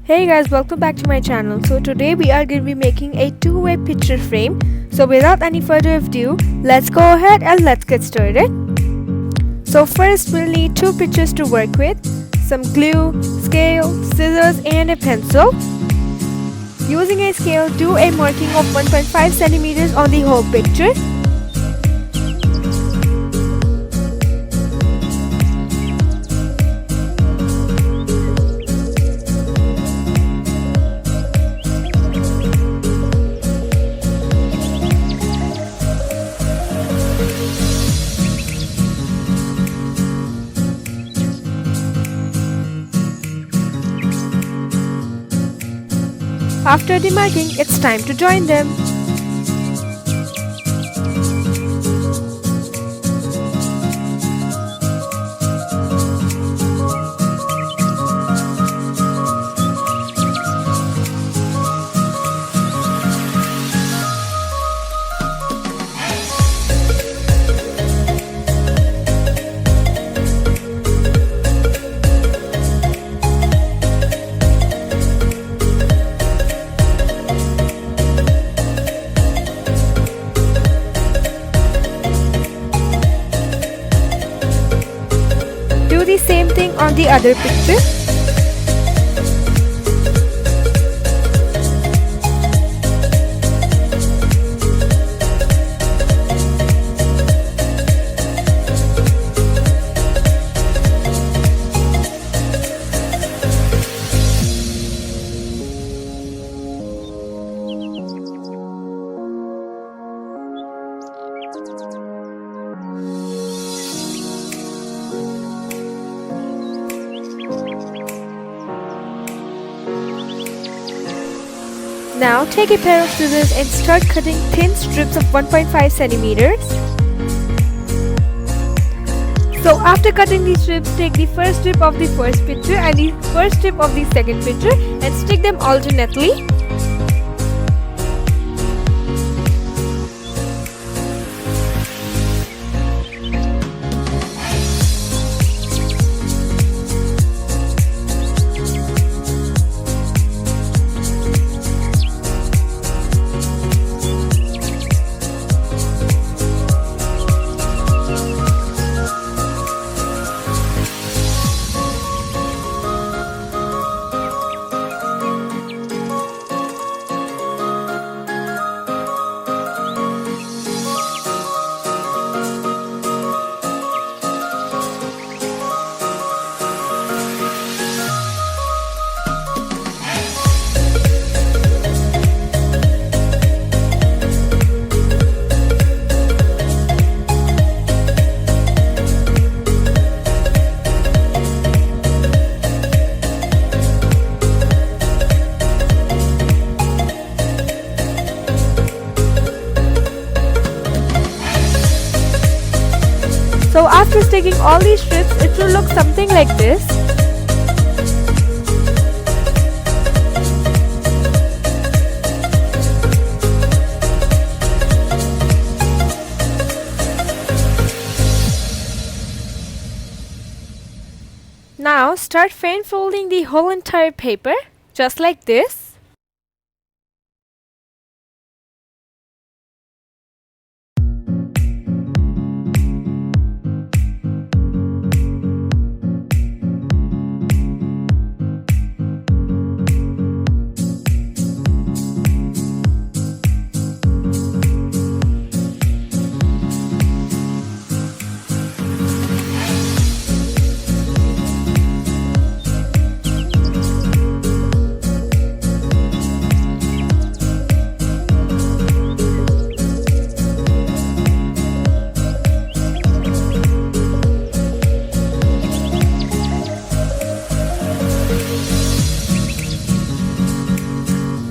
Hey guys, welcome back to my channel. So today we are going to be making a two-way picture frame. So without any further ado, let's go ahead and let's get started. So first we'll need two pictures to work with, some glue, scale, scissors and a pencil. Using a scale, do a marking of 1.5 centimeters on the whole picture. After the marking, it's time to join them. Do the same thing on the other picture. Now take a pair of scissors and start cutting thin strips of 1.5 centimeters. So after cutting these strips, take the first strip of the first picture and the first strip of the second picture and stick them alternately. So after sticking all these strips, it will look something like this. Now start fan folding the whole entire paper, just like this.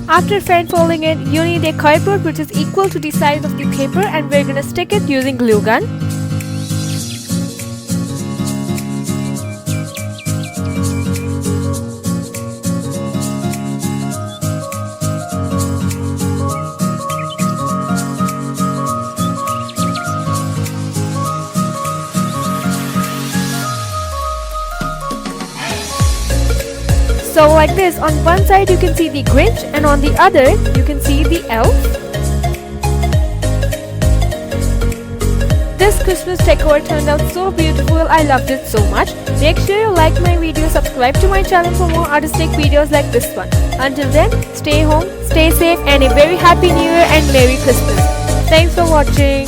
After fan folding it, you need a cardboard which is equal to the size of the paper and we're gonna stick it using glue gun. So like this, on one side you can see the Grinch and on the other you can see the elf. This Christmas decor turned out so beautiful. I loved it so much. Make sure you like my video, subscribe to my channel for more artistic videos like this one. Until then, stay home, stay safe, and a very happy new year and Merry Christmas. Thanks for watching.